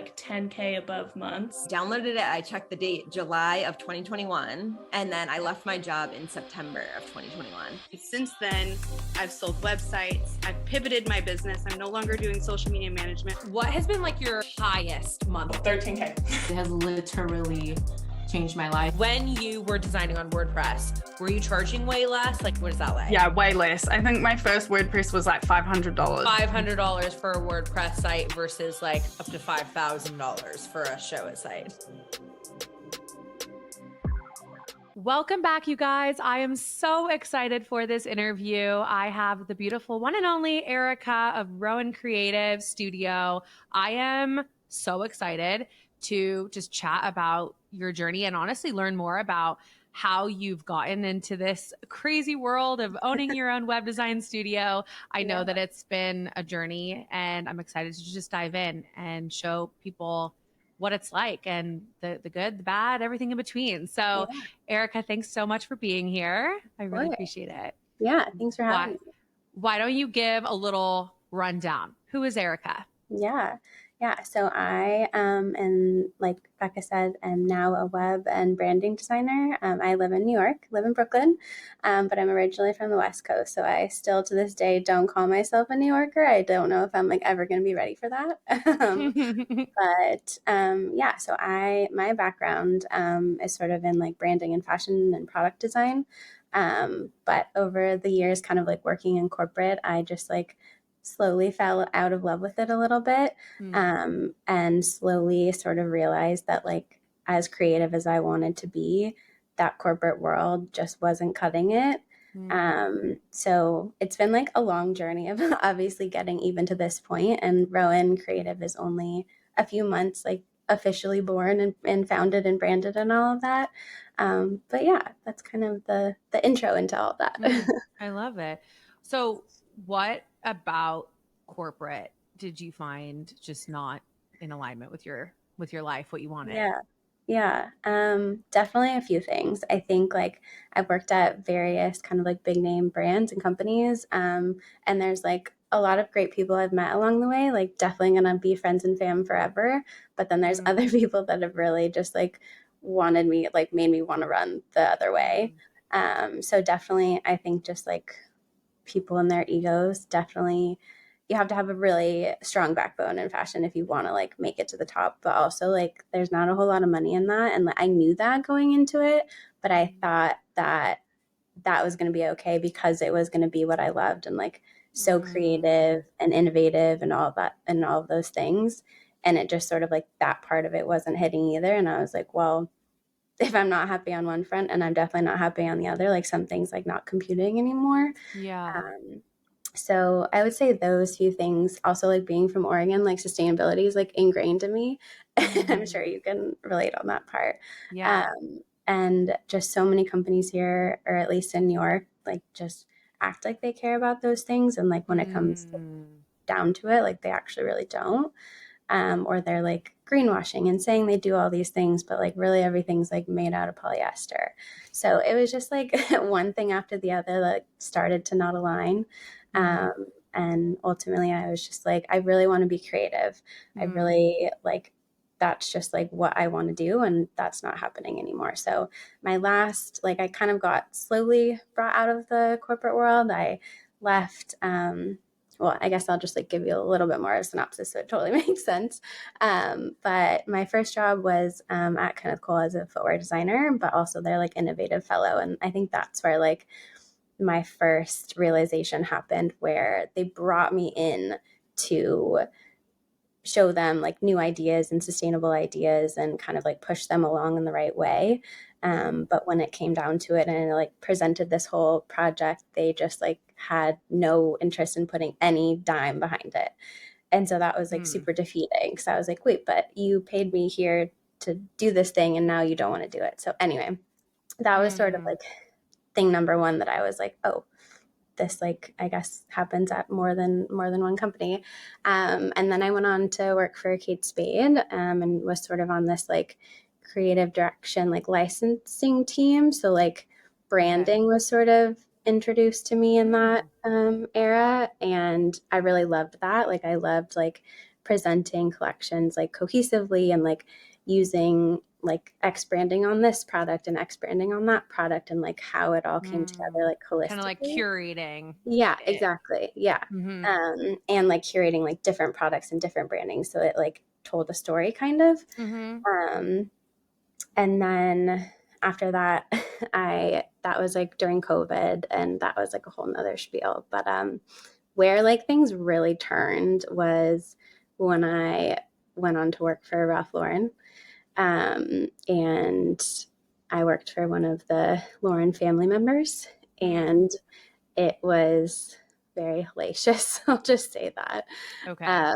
10K above months. Downloaded it. I checked the date, July of 2021. And then I left my job in September of 2021. Since then, I've sold websites. I've pivoted my business. I'm no longer doing social media management. What has been like your highest month? 13K. It has literally changed my life. When you were designing on WordPress, were you charging way less? Like, what is that like? Yeah, way less. I think my first WordPress was like $500. $500 for a WordPress site versus like up to $5,000 for a show it site. Welcome back, you guys. I am so excited for this interview. I have the beautiful one and only Erika of Rowan Creative Studio. I am so excited to just chat about your journey and honestly learn more about how you've gotten into this crazy world of owning your own web design studio. I know that it's been a journey, and I'm excited to just dive in and show people what it's like and the good, the bad, everything in between. So Erika, thanks so much for being here. I really appreciate it. Yeah, thanks for having me. Why don't you give a little rundown? Who is Erika? Yeah. So I and like Becca said, am now a web and branding designer. I live in New York, live in Brooklyn, but I'm originally from the West Coast. So I still to this day don't call myself a New Yorker. I don't know if I'm like ever going to be ready for that. So my background is sort of in like branding and fashion and product design. But over the years, kind of like working in corporate, I just like slowly fell out of love with it a little bit, and slowly sort of realized that like as creative as I wanted to be, that corporate world just wasn't cutting it. So it's been like a long journey of obviously getting even to this point, and Rowan Creative is only a few months like officially born and founded and branded and all of that. But yeah, that's kind of the intro into all of that. I love it. So what about corporate did you find just not in alignment with your life, what you wanted? Yeah. Definitely a few things. I think like I've worked at various kind of like big name brands and companies. And there's like a lot of great people I've met along the way, like definitely gonna be friends and fam forever. But then there's other people that have really just like wanted me, like made me want to run the other way. So definitely I think just like people and their egos, definitely you have to have a really strong backbone in fashion if you want to like make it to the top, but also like there's not a whole lot of money in that, and I knew that going into it, but I thought that was going to be okay because it was going to be what I loved and like so creative and innovative and all of that and all of those things, and it just sort of like that part of it wasn't hitting either, and I was like, well, if I'm not happy on one front and I'm definitely not happy on the other, like something's like not computing anymore. So I would say those few things. Also, like being from Oregon, like sustainability is like ingrained in me. I'm sure you can relate on that part. And just so many companies here, or at least in New York, like just act like they care about those things. And like when it comes down to it, like they actually really don't. Or they're like greenwashing and saying they do all these things, but like really everything's like made out of polyester. So it was just like one thing after the other that started to not align. And ultimately I was just like, I really want to be creative. I really like, that's just like what I want to do. And that's not happening anymore. So my last, like I kind of got slowly brought out of the corporate world. I left, well, I guess I'll just like give you a little bit more of a synopsis so it totally makes sense. But my first job was at Kenneth Cole as a footwear designer, but also their like innovative fellow. And I think that's where like my first realization happened, where they brought me in to show them like new ideas and sustainable ideas and kind of like push them along in the right way. But when it came down to it and like presented this whole project, they just like had no interest in putting any dime behind it. And so that was like super defeating. So I was like, wait, but you paid me here to do this thing and now you don't want to do it. So anyway, that was sort of like thing number one that I was like, oh, this like I guess happens at more than one company. And then I went on to work for Kate Spade and was sort of on this like creative direction, like licensing team. So like branding was sort of introduced to me in that era, and I really loved that. Like I loved like presenting collections like cohesively and like using like X branding on this product and X branding on that product and like how it all came together like holistically. Kind of like curating. Yeah, exactly. Yeah. And like curating like different products and different branding. So it like told a story kind of. And then after that, that was like during COVID, and that was like a whole nother spiel. But where like things really turned was when I went on to work for Ralph Lauren. And I worked for one of the Lauren family members, and it was very hellacious. I'll just say that. Okay.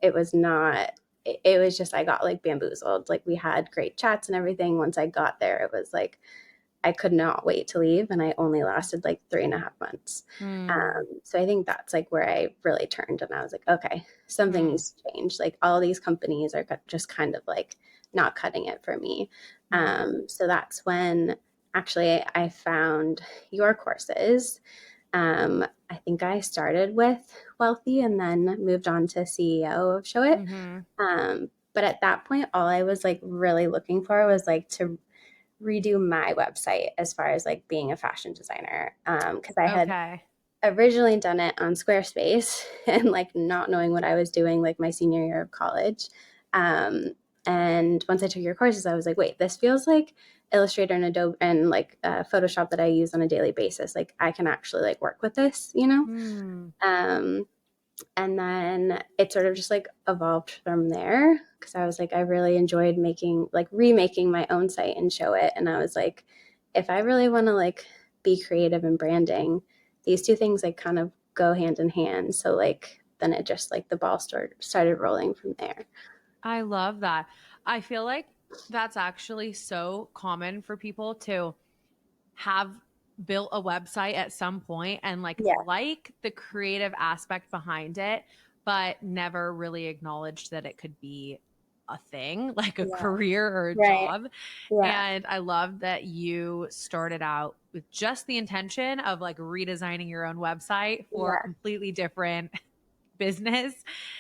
It was not, it was just, I got like bamboozled. Like we had great chats and everything. Once I got there, it was like, I could not wait to leave. And I only lasted like 3.5 months. So I think that's like where I really turned and I was like, okay, something needs to change. Like all these companies are just kind of like not cutting it for me. So that's when actually I found your courses. I think I started with Wealthy and then moved on to CEO of Show It. But at that point, all I was like really looking for was like to redo my website as far as like being a fashion designer. Because I had originally done it on Squarespace and like not knowing what I was doing like my senior year of college. And once I took your courses, I was like, wait, this feels like Illustrator and Adobe and like Photoshop that I use on a daily basis. Like I can actually like work with this, you know? And then it sort of just like evolved from there because I was like, I really enjoyed remaking my own site and Show It. And I was like, if I really want to like be creative and branding, these two things like kind of go hand in hand. So like, then it just like the ball started rolling from there. I love that. I feel like that's actually so common for people to have built a website at some point and like the creative aspect behind it, but never really acknowledged that it could be a thing, like a career or a job. And I love that you started out with just the intention of like redesigning your own website for a completely different business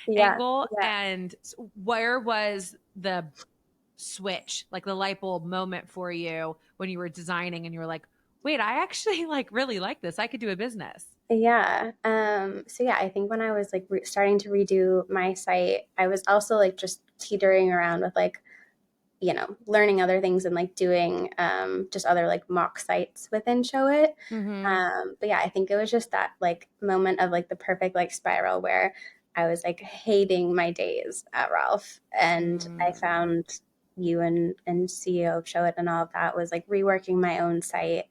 angle. And where was the switch, like the light bulb moment for you when you were designing and you were like, wait, I actually like really like this. I could do a business. Yeah. So yeah, I think when I was like starting to redo my site, I was also like just teetering around with like, you know, learning other things and like doing just other like mock sites within Show It. But yeah, I think it was just that like moment of like the perfect like spiral where I was like hating my days at Ralph, and I found you and CEO of Show It and all of that was like reworking my own site.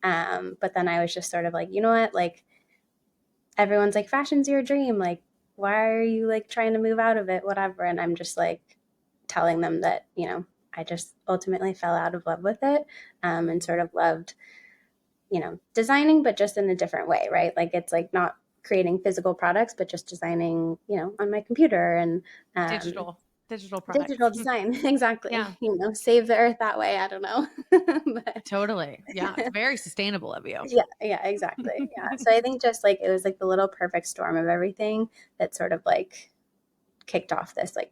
But then I was just sort of like, you know what, like everyone's like, fashion's your dream. Like, why are you like trying to move out of it? Whatever. And I'm just like telling them that, you know, I just ultimately fell out of love with it and sort of loved, you know, designing, but just in a different way, right? Like it's like not creating physical products, but just designing, you know, on my computer and digital products. Digital design. Exactly. You know, save the earth that way. I don't know. But, totally. Yeah. It's very sustainable of you. Yeah, exactly. Yeah. So I think just like it was like the little perfect storm of everything that sort of like kicked off this like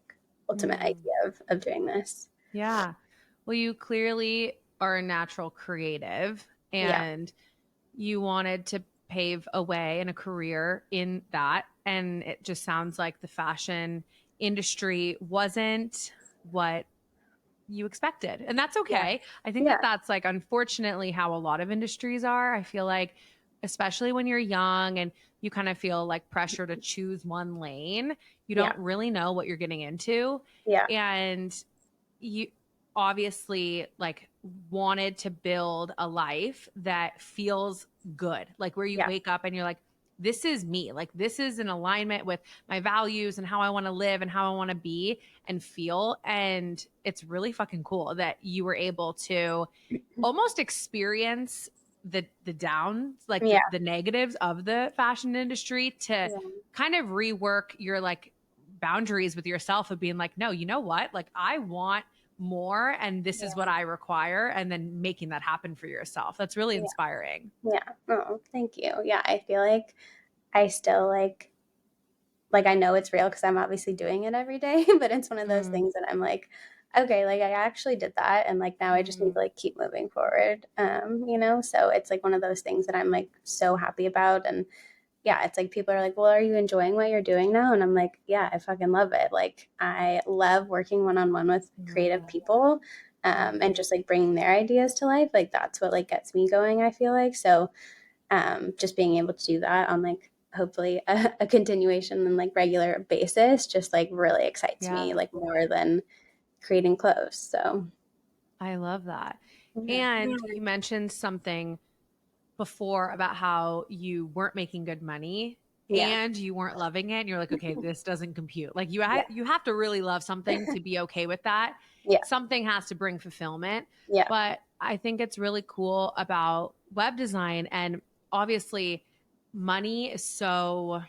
ultimate idea of doing this. Yeah. Well, you clearly are a natural creative and you wanted to pave a way and a career in that. And it just sounds like the fashion industry wasn't what you expected. And that's okay. I think that that's like, unfortunately, how a lot of industries are. I feel like, especially when you're young and you kind of feel like pressure to choose one lane, you don't really know what you're getting into. And you obviously like wanted to build a life that feels good, like where you wake up and you're like, this is me, like this is in alignment with my values and how I want to live and how I want to be and feel. And it's really fucking cool that you were able to almost experience the downs, like the negatives of the fashion industry to kind of rework your like boundaries with yourself of being like, no, you know what? Like I want more and this is what I require, and then making that happen for yourself. That's really inspiring. Yeah. Oh, thank you. Yeah. I feel like I still like like, I know it's real because I'm obviously doing it every day, but it's one of those things that I'm like, okay, like I actually did that. And like, now I just need to like keep moving forward. You know, so it's like one of those things that I'm like so happy about. And yeah, it's like people are like, well, are you enjoying what you're doing now? And I'm like, yeah, I fucking love it. Like, I love working one-on-one with creative people, and just like bringing their ideas to life. Like, that's what like gets me going, I feel like. So, just being able to do that on like hopefully a continuation and like regular basis just like really excites me like more than creating clothes. So I love that. yeah. And you mentioned something before about how you weren't making good money Yeah. and you weren't loving it. And you're like, okay, this doesn't compute. Like you have to really love something to be okay with that. Yeah. Something has to bring fulfillment. Yeah. But I think it's really cool about web design. And obviously money is so,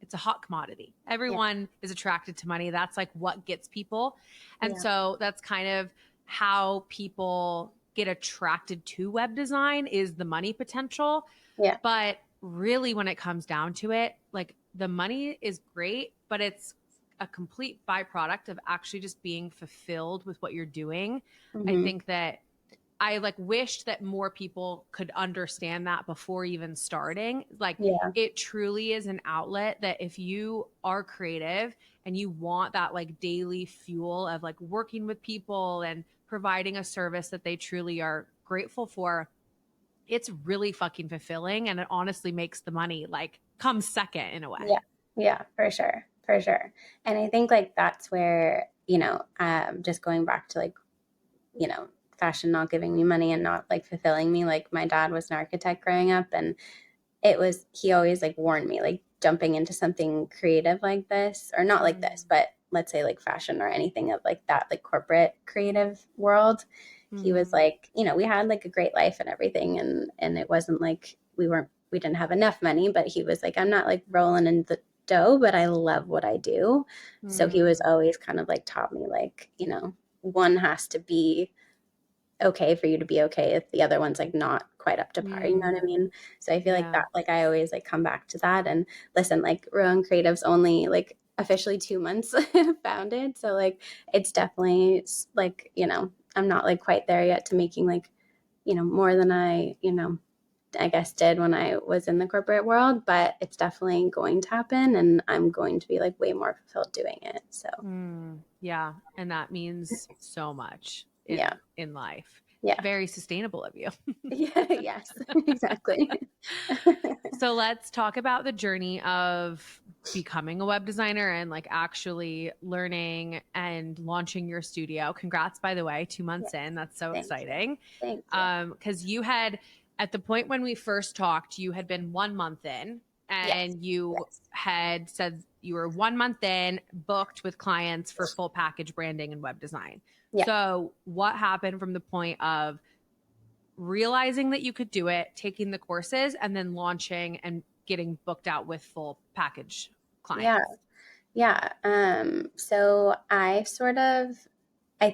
it's a hot commodity. Everyone is attracted to money. That's like what gets people. And so that's kind of how people get attracted to web design is the money potential. Yeah. But really when it comes down to it, like the money is great, but it's a complete byproduct of actually just being fulfilled with what you're doing. I think that I like wished that more people could understand that before even starting. Like it truly is an outlet that if you are creative and you want that like daily fuel of like working with people and providing a service that they truly are grateful for, it's really fucking fulfilling. And it honestly makes the money like come second in a way. Yeah. Yeah, for sure. For sure. And I think like that's where, you know, just going back to like, you know, fashion not giving me money and not like fulfilling me. Like my dad was an architect growing up, and he always like warned me, like jumping into something creative like this, or not like this, but let's say like fashion or anything of like that, like corporate creative world. He was like, you know, we had like a great life and everything. And it wasn't like we didn't have enough money, but he was like, I'm not like rolling in the dough, but I love what I do. So he was always kind of like taught me like, you know, one has to be okay for you to be okay if the other one's like not quite up to par, you know what I mean? So I feel like that, like I always like come back to that. And listen, like Rowan Creative's only like officially 2 months founded, so like it's definitely like, you know, I'm not like quite there yet to making like, you know, more than I, you know, I guess did when I was in the corporate world, but it's definitely going to happen, and I'm going to be like way more fulfilled doing it. So yeah, and that means so much in life. Yeah. Very sustainable of you. Yeah, yes, exactly. So let's talk about the journey of becoming a web designer and like actually learning and launching your studio. Congrats, by the way, 2 months in. That's so exciting. Thank you. Because you had, at the point when we first talked, you had been 1 month in, and you had said you were 1 month in, booked with clients for full package branding and web design. So what happened from the point of realizing that you could do it, taking the courses, and then launching and getting booked out with full package clients? Yeah. So I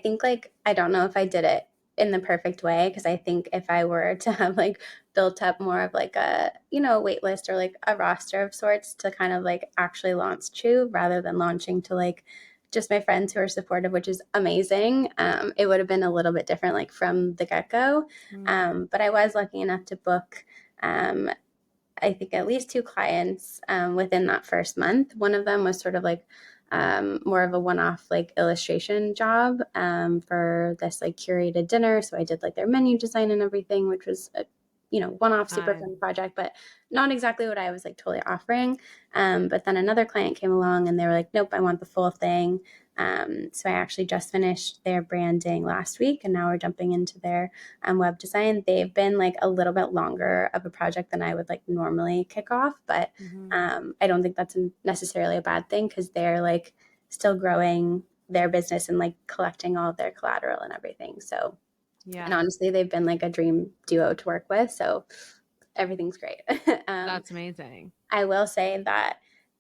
think like, I don't know if I did it in the perfect way, because I think if I were to have like built up more of like a, you know, a wait list or like a roster of sorts to kind of like actually launch Chew rather than launching to like just my friends who are supportive, which is amazing. It would have been a little bit different like from the get-go. But I was lucky enough to book I think at least 2 clients within that first month. One of them was sort of like more of a one-off like illustration job for this like curated dinner. So I did like their menu design and everything, which was a, you know, one-off super fun project, but not exactly what I was like totally offering. But then another client came along and they were like, nope, I want the full thing. So I actually just finished their branding last week, and now we're jumping into their web design. They've been like a little bit longer of a project than I would like normally kick off, but I don't think that's necessarily a bad thing, because they're like still growing their business and like collecting all of their collateral and everything. So and honestly, they've been like a dream duo to work with. So everything's great. That's amazing. I will say that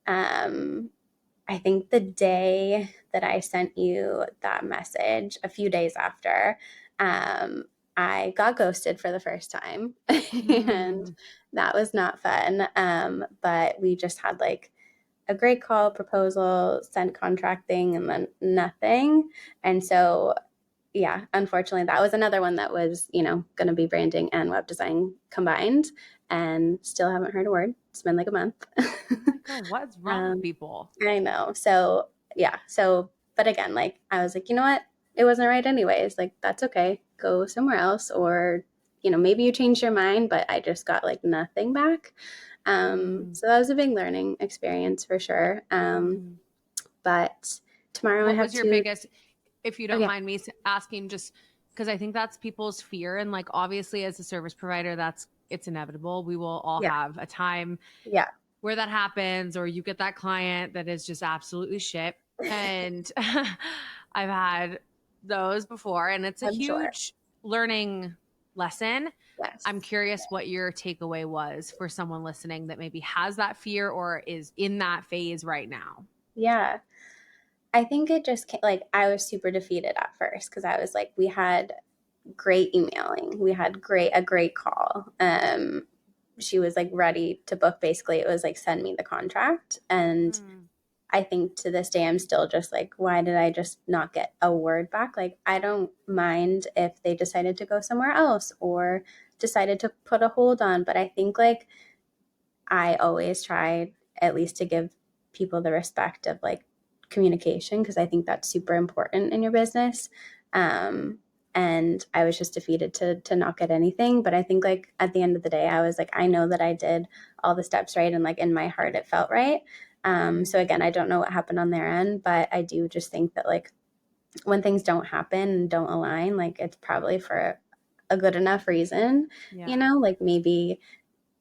I think the day that I sent you that message, a few days after, I got ghosted for the first time. And that was not fun. But we just had like a great call, proposal, sent contract thing, and then nothing. And so, yeah, unfortunately, that was another one that was, going to be branding and web design combined, and still haven't heard a word. It's been like a month. Oh my God, what's wrong with people? I know. So, yeah. So, but again, like I was like, you know what? It wasn't right anyways. Like, that's okay. Go somewhere else. Or, maybe you changed your mind, but I just got like nothing back. So that was a big learning experience for sure. But tomorrow I What have was your to. biggest, if you don't Okay. mind me asking, just because I think that's people's fear. And like, obviously, as a service provider, it's inevitable. We will all Yeah. have a time Yeah. where that happens, or you get that client that is just absolutely shit. And I've had those before, and it's a I'm sure. huge learning lesson. Yes. I'm curious what your takeaway was for someone listening that maybe has that fear or is in that phase right now. Yeah. I think it just like I was super defeated at first because I was like, we had great emailing, we had a great call. She was like ready to book. Basically, it was like send me the contract, and I think to this day I'm still just like, why did I just not get a word back? Like, I don't mind if they decided to go somewhere else or decided to put a hold on, but I think like I always try at least to give people the respect of like communication, because I think that's super important in your business. And I was just defeated to not get anything. But I think like at the end of the day, I was like, I know that I did all the steps right, and like in my heart it felt right. So again, I don't know what happened on their end, but I do just think that like when things don't happen and don't align, like it's probably for a good enough reason. Like maybe,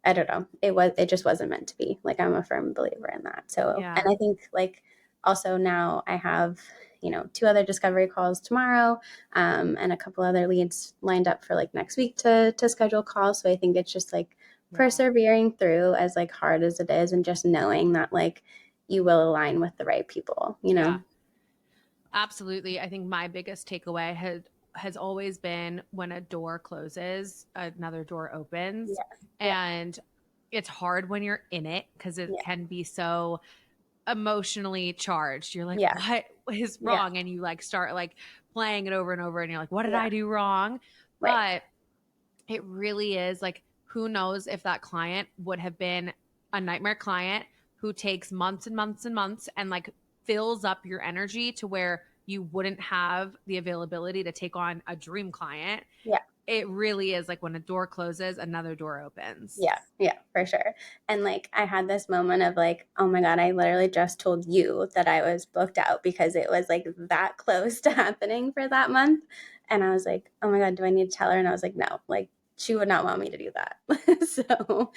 I don't know. It just wasn't meant to be. Like, I'm a firm believer in that. So, and I think like also now I have, 2 other discovery calls tomorrow, and a couple other leads lined up for like next week to schedule calls. So I think it's just like persevering through, as like hard as it is, and just knowing that like you will align with the right people, Yeah, absolutely. I think my biggest takeaway has always been when a door closes, another door opens. And it's hard when you're in it because it can be so emotionally charged. You're like, what is wrong? And you like start like playing it over and over, and you're like, what did I do wrong? But it really is like, who knows if that client would have been a nightmare client who takes months and months and months and like fills up your energy to where you wouldn't have the availability to take on a dream client. It really is like when a door closes, another door opens. Yeah, for sure. And like I had this moment of like, oh my God, I literally just told you that I was booked out because it was like that close to happening for that month. And I was like, oh my God, do I need to tell her? And I was like, no, like she would not want me to do that. So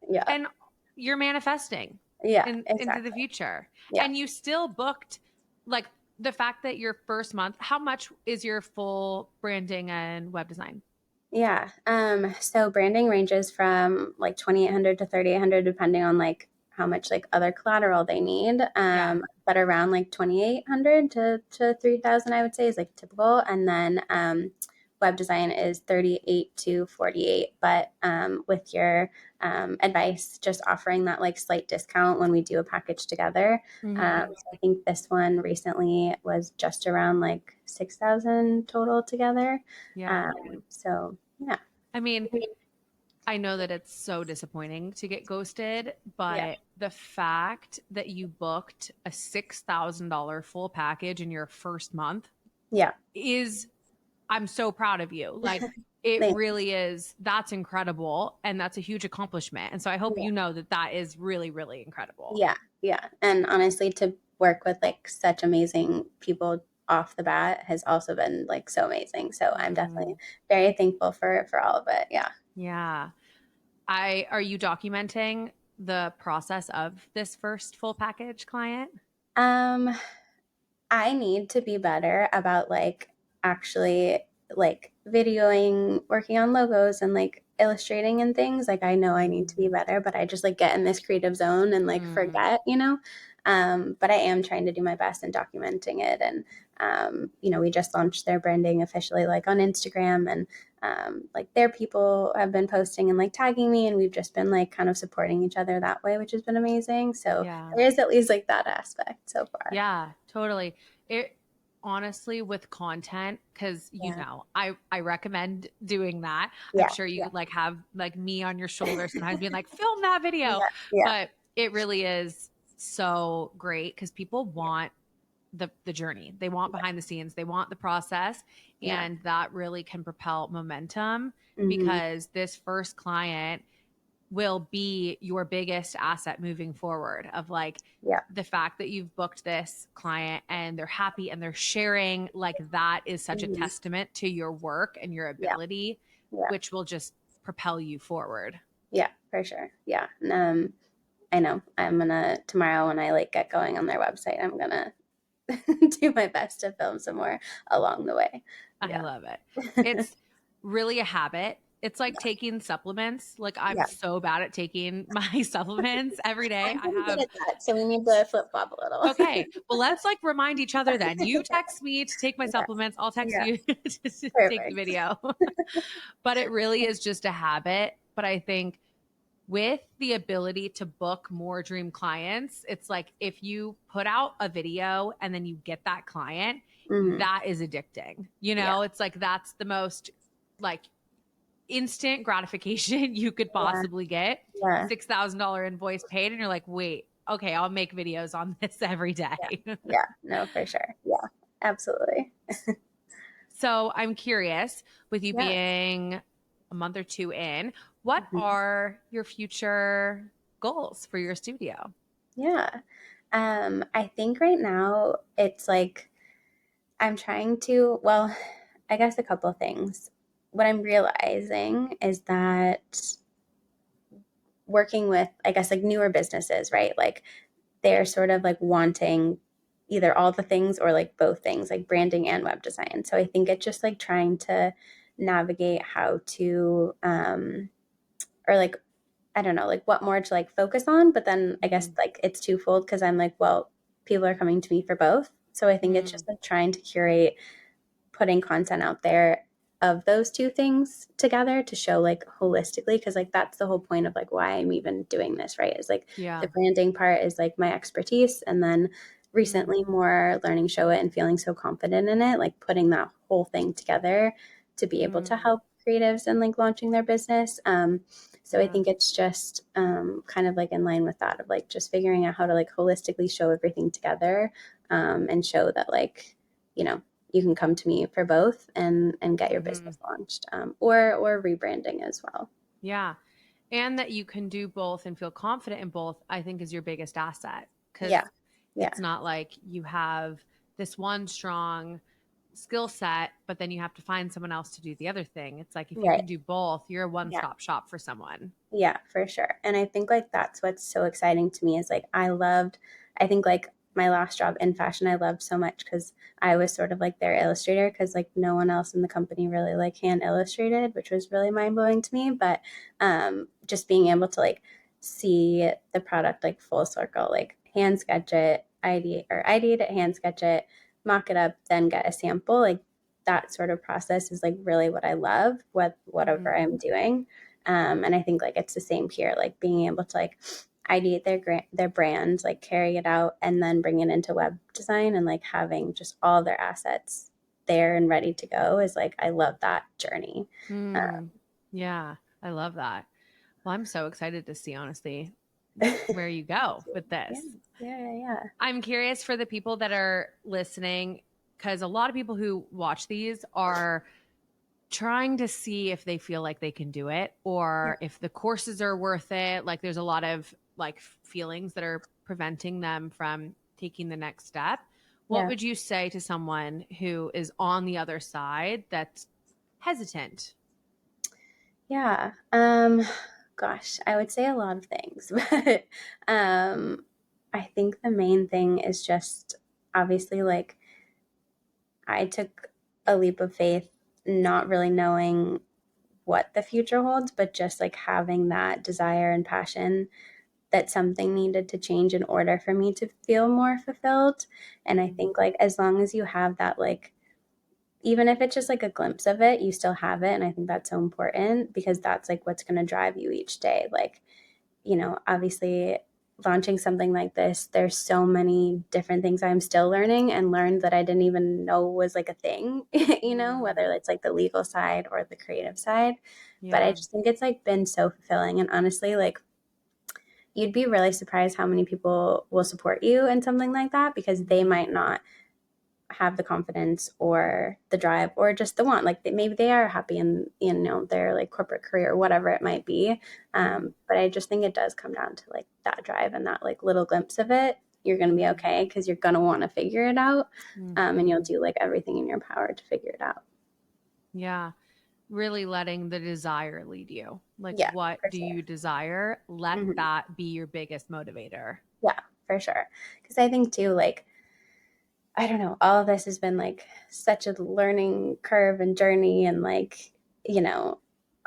yeah. And you're manifesting into the future. And you still booked, like, the fact that your first month, how much is your full branding and web design? Yeah. So branding ranges from like 2,800 to 3,800, depending on like how much like other collateral they need. But around like 2,800 to 3,000, I would say, is like typical. And then web design is 38 to 48. But with your advice, just offering that like slight discount when we do a package together. So I think this one recently was just around like 6,000 total together. So yeah. I mean, I know that it's so disappointing to get ghosted, but the fact that you booked a $6,000 full package in your first month is, I'm so proud of you. Like, it really is. That's incredible. And that's a huge accomplishment. And so I hope you know that that is really, really incredible. Yeah. And honestly, to work with like such amazing people off the bat has also been like so amazing. So I'm definitely very thankful for all of it. Yeah. Are you documenting the process of this first full package client? I need to be better about like actually like videoing, working on logos and like illustrating and things. Like I know I need to be better, but I just like get in this creative zone and like forget, But I am trying to do my best in documenting it. And we just launched their branding officially like on Instagram, and like their people have been posting and like tagging me, and we've just been like kind of supporting each other that way, which has been amazing. So there is at least like that aspect so far. Yeah, totally. It honestly with content, because I recommend doing that. I'm sure you like have like me on your shoulder sometimes being like, film that video. But it really is so great because people want the journey. They want behind the scenes. They want the process. And that really can propel momentum because this first client will be your biggest asset moving forward of like the fact that you've booked this client and they're happy and they're sharing, like that is such a testament to your work and your ability, which will just propel you forward. Yeah, for sure. Yeah. I know I'm gonna tomorrow when I like get going on their website, I'm gonna do my best to film some more along the way. I love it. It's really a habit. It's like taking supplements. Like I'm so bad at taking my supplements every day. I'm good at that, so we need to flip flop a little. Okay, well let's like remind each other then. You text me to take my supplements. I'll text you to take the video. But it really is just a habit. But I think with the ability to book more dream clients, it's like if you put out a video and then you get that client, that is addicting. It's like that's the most like instant gratification you could possibly get. $6,000 invoice paid, and you're like, wait, okay, I'll make videos on this every day. No, for sure. Yeah, absolutely. So I'm curious, with you being a month or two in, what are your future goals for your studio? I think right now it's like I'm trying to, well, I guess a couple of things. What I'm realizing is that working with, I guess, like newer businesses, right? Like they're sort of like wanting either all the things or like both things, like branding and web design. So I think it's just like trying to navigate how to, or like, I don't know, like what more to like focus on. But then I guess like it's twofold because I'm like, well, people are coming to me for both. So I think it's just like trying to curate putting content out there of those two things together to show like holistically, because like that's the whole point of like why I'm even doing this, right? Is like the branding part is like my expertise, and then recently more learning show it and feeling so confident in it, like putting that whole thing together to be able to help creatives and like launching their business. So I think it's just kind of like in line with that of like just figuring out how to like holistically show everything together, and show that like, you can come to me for both and get your business launched, or rebranding as well. Yeah. And that you can do both and feel confident in both, I think is your biggest asset. Because it's not like you have this one strong skill set, but then you have to find someone else to do the other thing. It's like if you can do both, you're a one-stop shop for someone. Yeah, for sure. And I think like that's what's so exciting to me is like I think like my last job in fashion I loved so much because I was sort of like their illustrator, because like no one else in the company really like hand illustrated, which was really mind-blowing to me. But just being able to like see the product like full circle, like hand sketch it, ideate it, hand sketch it, mock it up, then get a sample, like that sort of process is like really what I love with whatever I'm doing. And I think like it's the same here, like being able to like ideate their brand, like carry it out, and then bring it into web design, and like having just all their assets there and ready to go is like, I love that journey. Yeah, I love that. Well, I'm so excited to see, honestly, where you go with this. Yeah. I'm curious for the people that are listening, because a lot of people who watch these are trying to see if they feel like they can do it, or if the courses are worth it. Like there's a lot of like feelings that are preventing them from taking the next step. What would you say to someone who is on the other side that's hesitant? Yeah. Gosh, I would say a lot of things, but I think the main thing is just obviously like I took a leap of faith, not really knowing what the future holds, but just like having that desire and passion that something needed to change in order for me to feel more fulfilled. And I think like as long as you have that, like, even if it's just like a glimpse of it, you still have it. And I think that's so important because that's like what's going to drive you each day. Like, you know, obviously launching something like this, there's so many different things I'm still learning and learned that I didn't even know was like a thing, you know, whether it's like the legal side or the creative side. But I just think it's like been so fulfilling. And honestly, like, you'd be really surprised how many people will support you in something like that because they might not have the confidence or the drive or just the want. Like maybe they are happy in, you know, their like corporate career or whatever it might be. But I just think it does come down to like that drive and that like little glimpse of it. You're going to be okay because you're going to want to figure it out. And you'll do like everything in your power to figure it out. Yeah. Really letting the desire lead you. Like, Yeah, what for do sure. you desire? Let that be your biggest motivator. Yeah, for sure. Because I think too, like, I don't know, all of this has been like such a learning curve and journey. And like, you know,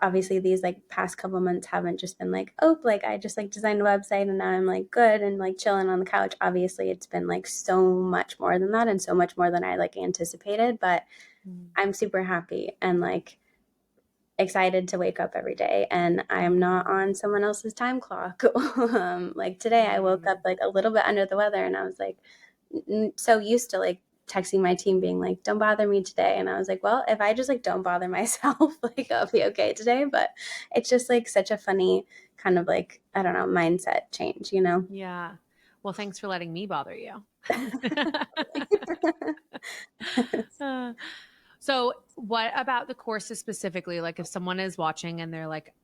obviously these like past couple months haven't just been like, oh, like I just like designed a website and now I'm like good and like chilling on the couch. Obviously it's been like so much more than that and so much more than I like anticipated, but I'm super happy and like excited to wake up every day and I'm not on someone else's time clock. Like today I woke up like a little bit under the weather and I was like so used to like texting my team being like, don't bother me today. And I was like, well, if I just like don't bother myself, like I'll be okay today. But it's just like such a funny kind of like, I don't know, mindset change, you know? Yeah. Well, thanks for letting me bother you. So what about the courses specifically? Like if someone is watching and they're like,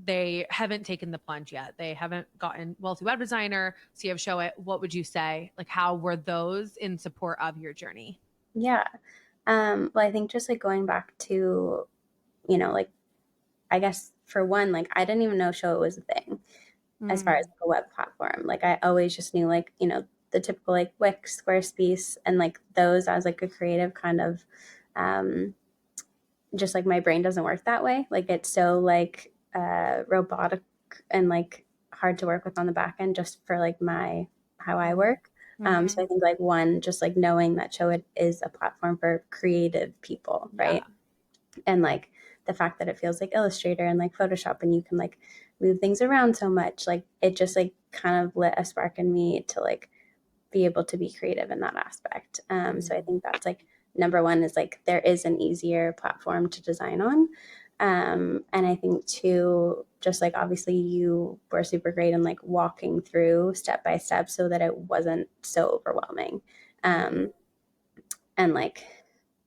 they haven't taken the plunge yet. They haven't gotten Wealthy Web Designer, CEO Show It. What would you say? Like how were those in support of your journey? Yeah. Well, I think just like going back to, you know, like, I guess for one, like I didn't even know Show It was a thing as far as like a web platform. Like I always just knew like, you know, the typical like Wix, Squarespace, and like those as like a creative kind of, just like my brain doesn't work that way. Like it's so like robotic and like hard to work with on the back end just for like my how I work. So I think like one, just like knowing that Show It is a platform for creative people, right? And like the fact that it feels like Illustrator and like Photoshop and you can like move things around so much, like it just like kind of lit a spark in me to like be able to be creative in that aspect. So I think that's like number one is like there is an easier platform to design on. And I think too, just like obviously you were super great in like walking through step by step so that it wasn't so overwhelming. And like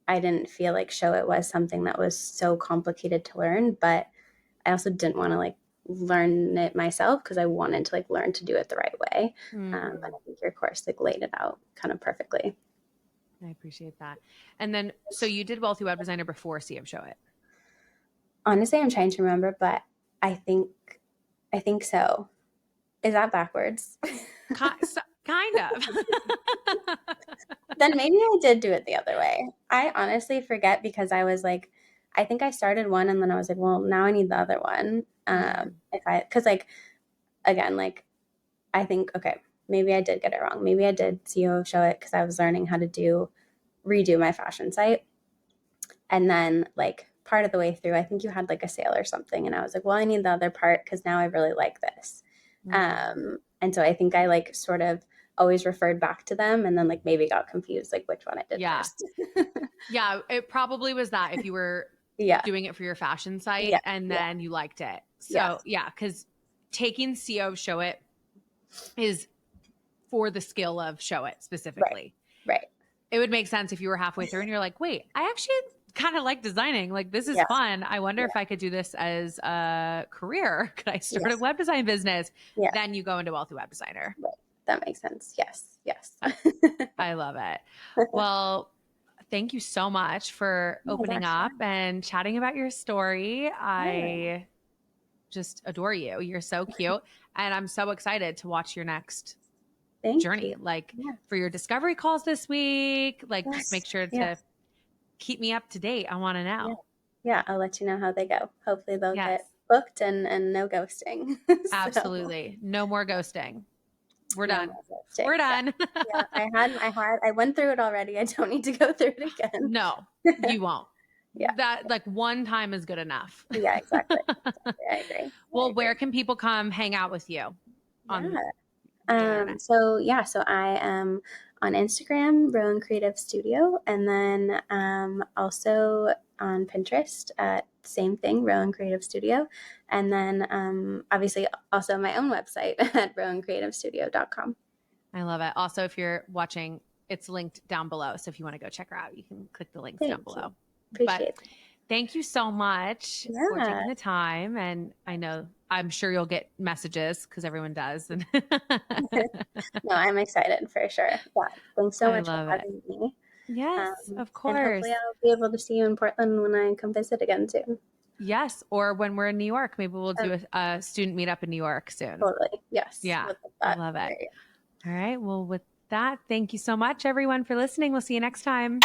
I didn't feel like Show It was something that was so complicated to learn, but I also didn't want to like learn it myself because I wanted to like learn to do it the right way. And I think your course like laid it out kind of perfectly. I appreciate that. And then, so you did Wealthy Web Designer before CEO Show It? Honestly, I'm trying to remember, but I think so. Is that backwards? Kind of. Then maybe I did do it the other way. I honestly forget because I was like, I think I started one and then I was like, well, now I need the other one. Because like, again, like, I think, okay, maybe I did get it wrong. Maybe I did CEO Show It because I was learning how to redo my fashion site. And then like part of the way through, I think you had like a sale or something. And I was like, well, I need the other part because now I really like this. And so I think I like sort of always referred back to them and then like maybe got confused like which one I did first. Yeah, it probably was that if you were doing it for your fashion site and then you liked it. So because taking CO Show It is for the skill of Show It specifically. Right. It would make sense if you were halfway through and you're like, wait, I actually kind of like designing. Like, this is fun. I wonder if I could do this as a career. Could I start a web design business? Then you go into Wealthy Web Designer. Right. That makes sense. Yes. I love it. Well, thank you so much for opening up and chatting about your story. I just adore you. You're so cute. And I'm so excited to watch your next journey. Like for your discovery calls this week, like just make sure to keep me up to date. I want to know. Yeah. I'll let you know how they go. Hopefully they'll get booked and no ghosting. So, Absolutely. No more ghosting. We're no done. more ghosting. We're done. Yeah, I went through it already. I don't need to go through it again. No, you won't. Yeah. That like one time is good enough. Yeah, exactly. I agree. Well, where can people come hang out with you? On So I am on Instagram, Rowan Creative Studio, and then also on Pinterest at same thing, Rowan Creative Studio, and then obviously also my own website at rowancreativestudio.com. I love it. Also, if you're watching, it's linked down below. So if you want to go check her out, you can click the links down below. Appreciate it. Thank you so much for taking the time. And I'm sure you'll get messages because everyone does. And No, I'm excited for sure. Yeah. Thanks so much for having me. Yes, of course. And hopefully I'll be able to see you in Portland when I come visit again soon. Yes. Or when we're in New York, maybe we'll do a student meetup in New York soon. Totally. Yes. Yeah. I love it. All right. Well, with that, thank you so much, everyone, for listening. We'll see you next time.